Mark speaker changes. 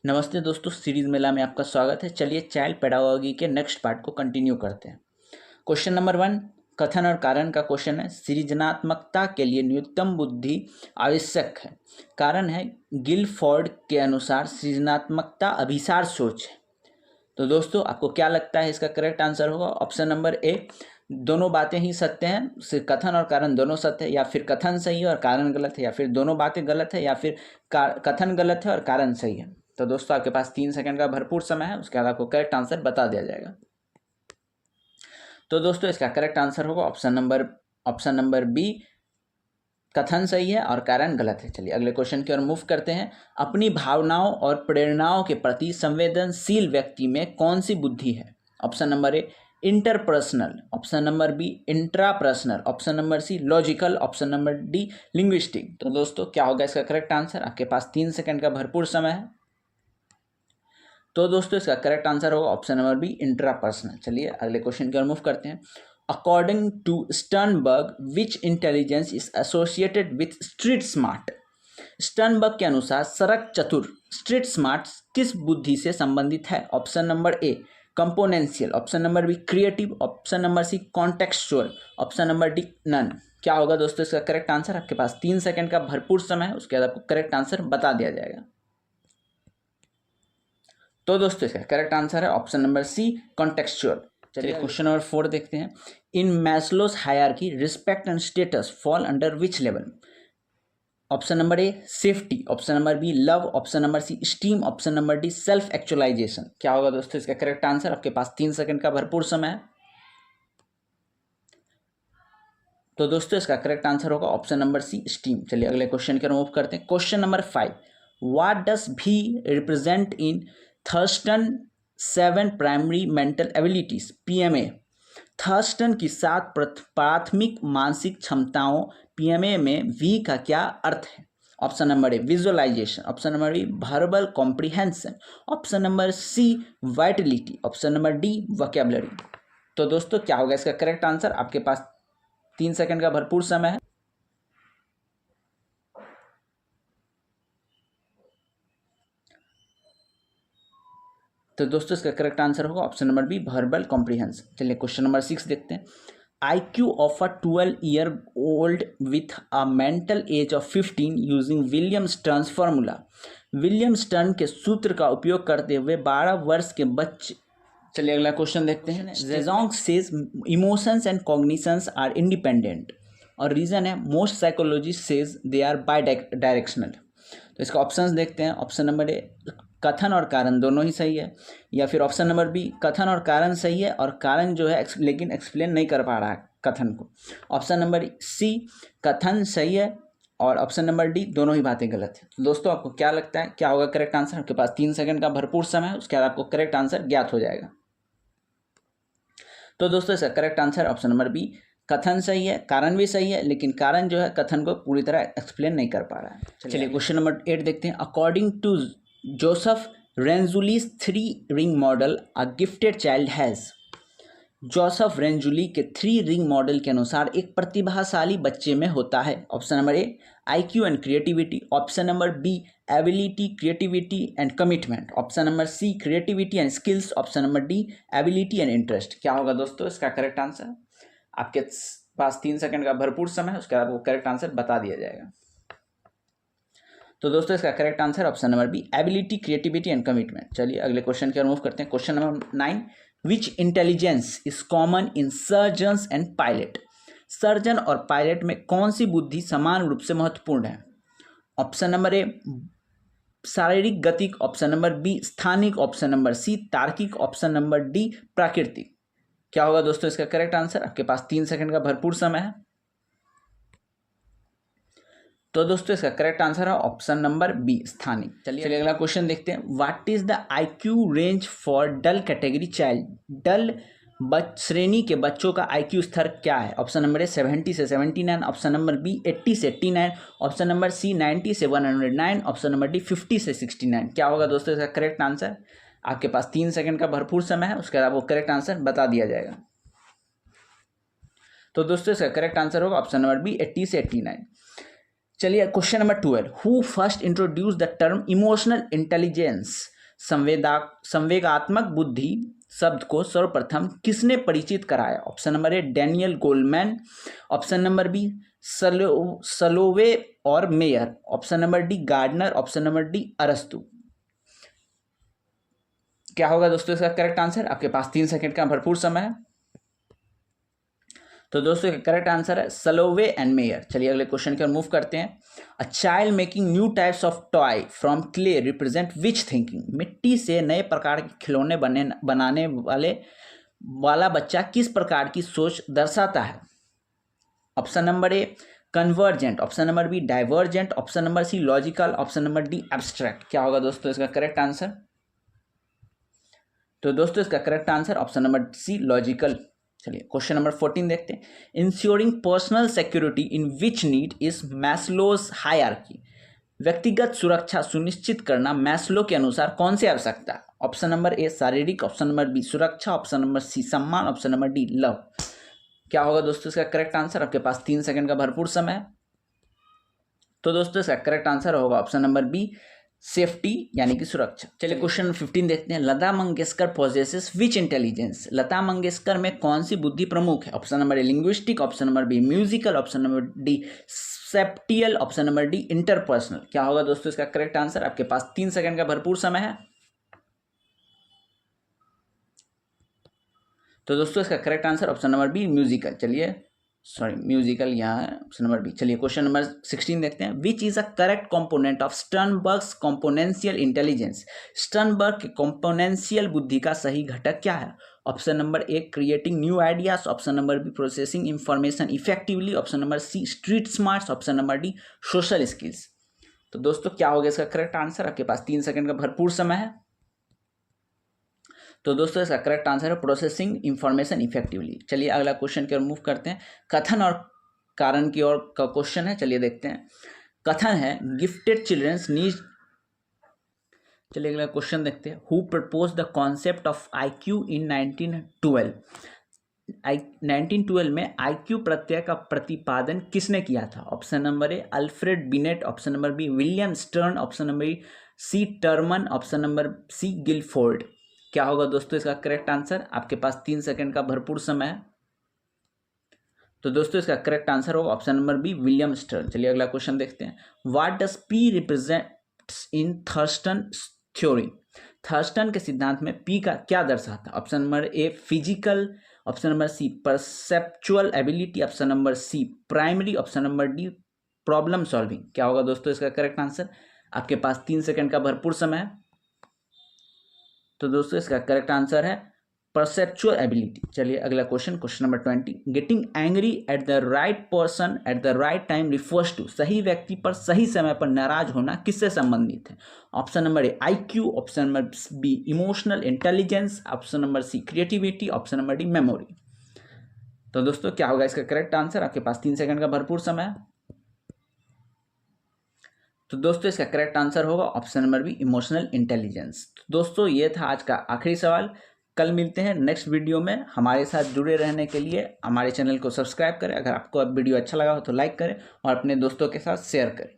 Speaker 1: नमस्ते दोस्तों, सीरीज मेला में आपका स्वागत है। चलिए चाइल्ड पेडागोगी के नेक्स्ट पार्ट को कंटिन्यू करते हैं। क्वेश्चन नंबर 1 कथन और कारण का क्वेश्चन है। सृजनात्मकता के लिए न्यूनतम बुद्धि आवश्यक है। कारण है गिलफोर्ड के अनुसार सृजनात्मकता अभिसार सोच है। तो दोस्तों आपको क्या लगता है इसका करेक्ट आंसर होगा? ऑप्शन नंबर ए, दोनों बातें ही सत्य हैं, सिर्फ कथन और कारण दोनों सत्य है, या फिर कथन सही है और कारण गलत है, या फिर दोनों बातें गलत है, या फिर कथन गलत है और कारण सही है। तो दोस्तों आपके पास 3 सेकंड का भरपूर समय है, उसके बाद आपको करेक्ट आंसर बता दिया जाएगा। तो दोस्तों इसका करेक्ट आंसर होगा ऑप्शन नंबर बी, कथन सही है और कारण गलत है। चलिए अगले क्वेश्चन की ओर मूव करते हैं। अपनी भावनाओं और प्रेरणाओं के प्रति संवेदनशील व्यक्ति में कौन सी बुद्धि है? Option number A interpersonal, option number B intrapersonal, option number C logical, option number D linguistic. तो दोस्तों क्या होगा इसका करेक्ट आंसर? आपके पास 3 सेकंड का भरपूर समय है। तो दोस्तों इसका करेक्ट आंसर होगा ऑप्शन नंबर बी इंट्रापर्सनल। चलिए अगले क्वेश्चन की ओर मूव करते हैं। According to Sternberg which intelligence is associated with street smart? Sternberg के अनुसार सड़क चतुर स्ट्रीट स्मार्ट किस बुद्धि से संबंधित है? Option number A componential, option number B creative, option number C contextual, option number D none. क्या होगा दोस्तों इसका करेक्ट आंसर? आपके पास 3 सेकंड का भरपूर समय है, उसके बाद आपको करेक्ट आंसर बता दिया जाएगा। तो दोस्तों इसका करेक्ट आंसर है ऑप्शन नंबर सी कॉन्टेक्सचुअल। चलिए क्वेश्चन नंबर 4 देखते हैं। In Maslow's hierarchy respect and status fall under which level? Option number A safety, option number B love, option number C esteem, option number D self actualisation. क्या होगा दोस्तों इसका correct answer? आपके पास 3 second का भरपूर समय है। तो दोस्तों इसका करेक्ट आंसर होगा ऑप्शन नंबर सी स्टीम। चलिए अगले क्वेश्चन की ओर मूव करते हैं। क्वेश्चन नंबर 5 व्हाट डज भी represent in Thurston 7 primary mental abilities PMA? Thurston की 7 प्राथमिक मानसिक क्षमताओं PMA में V का क्या अर्थ है? Option number A visualisation, option number B verbal comprehension, option number C vitality, option number D vocabulary. तो दोस्तों क्या होगा इसका करेक्ट आंसर? आपके पास 3 सेकंड का भरपूर समय है। तो दोस्तों इसका करेक्ट आंसर होगा option number B verbal comprehension. चलिए क्वेश्चन नंबर 6 देखते हैं। IQ of a 12-year-old with a mental as of 15 using William Sterns formula. William stern के सूत्र का उपयोग करते हुए 12 वर्ष के बच्चे। चलिए अगला क्वेश्चन देखते हैं। Zajonc says emotions and cognitions are independent और रीजन है most psychologists say they are बाय डायरेक्शनल। तो इसका ऑप्शंस देखते हैं। ऑप्शन नंबर ए कथन और कारण दोनों ही सही है, या फिर ऑप्शन नंबर बी कथन और कारण सही है और कारण जो है लेकिन एक्सप्लेन नहीं कर पा रहा है कथन को। ऑप्शन नंबर सी कथन सही है और ऑप्शन नंबर डी दोनों ही बातें गलत है। तो दोस्तों आपको क्या लगता है क्या होगा करेक्ट आंसर? आपके पास 3 सेकंड का भरपूर समय है, उसके बाद आपको करेक्ट आंसर ज्ञात हो जाएगा। तो दोस्तों इसका correct answer option number B कथन सही है, कारण भी सही है, लेकिन कारण जो है कथन को पूरी तरह एक्सप्लेन नहीं कर पा रहा है। चलिए क्वेश्चन नंबर 8 देखते हैं। According to Joseph Renzulli's 3 ring model a gifted child has. Joseph Renzulli के 3 रिंग मॉडल के अनुसार एक प्रतिभाशाली बच्चे में होता है। Option number A IQ and creativity, option number B ability creativity and commitment, option number C creativity and skills, option number D ability and interest. क्या होगा दोस्तों इसका करेक्ट आंसर? आपके पास 3 सेकंड का भरपूर समय है, उसके बाद आपको करेक्ट आंसर बता दिया जाएगा। तो दोस्तों इसका correct answer option number B ability creativity and commitment. चलिए अगले क्वेश्चन की ओर मूव करते हैं। Question number 9 which intelligence is common in surgeons and pilot? Surgeon और पायलट में कौन सी बुद्धि समान रूप से महत्वपूर्ण है? ऑप्शन नंबर ए शारीरिक गतिक, ऑप्शन नंबर बी स्थानिक, ऑप्शन नंबर सी तार्किक, ऑप्शन नंबर डी प्राकृतिक। क्या होगा दोस्तों इसका करेक्ट आंसर? आपके पास 3 सेकंड का भरपूर समय है। तो दोस्तों इसका करेक्ट आंसर है ऑप्शन नंबर बी स्थानिक। चलिए अगला क्वेश्चन देखते हैं। What is the IQ range for dull category child? Dull श्रेणी के बच्चों का IQ स्तर क्या है? ऑप्शन नंबर ए 70 से 79, ऑप्शन नंबर बी 80 से 89, ऑप्शन नंबर सी 90 से 109, ऑप्शन नंबर डी 50 से 69। क्या होगा दोस्तों इसका करेक्ट आंसर? आपके पास 3 सेकंड का भरपूर समय है, उसके बाद आपको करेक्ट आंसर बता दिया जाएगा। तो दोस्तों इसका करेक्ट आंसर होगा ऑप्शन नंबर बी 80 से 89। चलिए question number 12 who first introduced the term emotional intelligence? संवेगात्मक बुद्धि शब्द को सर्वप्रथम किसने परिचित कराया? Option number A Daniel Goleman, option number B Salovey और Mayer, option number D Gardner, option number D अरस्तु। क्या होगा दोस्तों इसका करेक्ट आंसर? आपके पास 3 सेकंड का भरपूर समय है। तो दोस्तों करेक्ट आंसर है सलोवे एंड मेयर। चलिए अगले क्वेश्चन की ओर मूव करते हैं। A child making new types of toy from clay represent which thinking? मिट्टी से नए प्रकार के खिलौने बनाने वाला बच्चा किस प्रकार की सोच दर्शाता है? Option number A convergent, option number B divergent, option number C logical, option number D abstract. क्या होगा दोस्तों इसका करेक्ट आंसर? तो दोस्तों इसका correct answer option number C logical. चलिए क्वेश्चन नंबर 14 देखते हैं। Ensuring personal security in which need is Maslow's hierarchy? व्यक्तिगत सुरक्षा सुनिश्चित करना मैस्लो के अनुसार कौन सी आवश्यकता है? ऑप्शन नंबर ए शारीरिक, ऑप्शन नंबर बी सुरक्षा, ऑप्शन नंबर सी सम्मान, ऑप्शन नंबर डी लव। क्या होगा दोस्तों इसका करेक्ट आंसर? आपके पास 3 सेकंड का भरपूर समय है। तो दोस्तों इसका करेक्ट आंसर होगा ऑप्शन नंबर बी सेफ्टी यानी कि सुरक्षा। चलिए क्वेश्चन 15 देखते हैं। Lata Mangeshkar possesses which intelligence? Lata Mangeshkar में कौन सी बुद्धि प्रमुख है? Option number A linguistic, option number B musical, option number D spatial, option number D interpersonal. क्या होगा दोस्तों इसका करेक्ट आंसर? आपके पास 3 सेकंड का भरपूर समय है। तो दोस्तों इसका correct answer option number B musical. चलिए म्यूजिकल यहाँ है ऑप्शन नंबर बी। चलिए क्वेश्चन नंबर 16 देखते हैं। Which is a correct component of Sternberg's componential intelligence? Sternberg के कंपोनेंशियल बुद्धि का सही घटक क्या है? Option number A creating new ideas, option number B processing information effectively, option number C street smarts, option number D social skills. तो दोस्तों क्या होगा इसका करेक्ट आंसर? आपके पास 3 सेकंड का भरपूर समय है। तो दोस्तों इसका करेक्ट आंसर है प्रोसेसिंग इंफॉर्मेशन इफेक्टिवली। चलिए अगला क्वेश्चन की ओर मूव करते हैं। कथन और कारण की ओर का क्वेश्चन है। चलिए देखते हैं। कथन है गिफ्टेड चिल्ड्रंस नीड। चलिए अगला क्वेश्चन देखते हैं। Who propose the concept of IQ इन 1912? 1912 में IQ प्रत्यय का प्रतिपादन किसने किया था? Option number A Alfred Binet, option number B William Stern, option number C Terman, option number C Guilford. क्या होगा दोस्तों इसका करेक्ट आंसर? आपके पास 3 सेकंड का भरपूर समय है। तो दोस्तों इसका करेक्ट आंसर होगा option number B William Stern. चलिए अगला क्वेश्चन देखते हैं। What does P represents in Thurstone theory? Thurstone के सिद्धांत में P का क्या दर्शाता है? Option number A physical, option number C perceptual ability, option number C primary, option number D problem solving. क्या होगा दोस्तों इसका करेक्ट आंसर? आपके पास 3 सेकंड का भरपूर समय है। तो दोस्तों इसका करेक्ट आंसर है परसेप्चुअल एबिलिटी। चलिए अगला question number 20। Getting angry at the right person at the right time refers to? सही व्यक्ति पर सही समय पर नाराज होना किससे संबंधित है? Option number A IQ, option number B emotional intelligence, option number C creativity, option number D memory. तो दोस्तों क्या होगा इसका करेक्ट आंसर? आपके पास 3 सेकंड का भरपूर समय है। तो दोस्तों इसका करेक्ट आंसर होगा option number B emotional intelligence. तो दोस्तों ये था आज का आखिरी सवाल। कल मिलते हैं नेक्स्ट वीडियो में। हमारे साथ जुड़े रहने के लिए हमारे चैनल को सब्सक्राइब करें। अगर आपको अब वीडियो अच्छा लगा हो तो लाइक करें और अपने दोस्तों के साथ शेयर करें।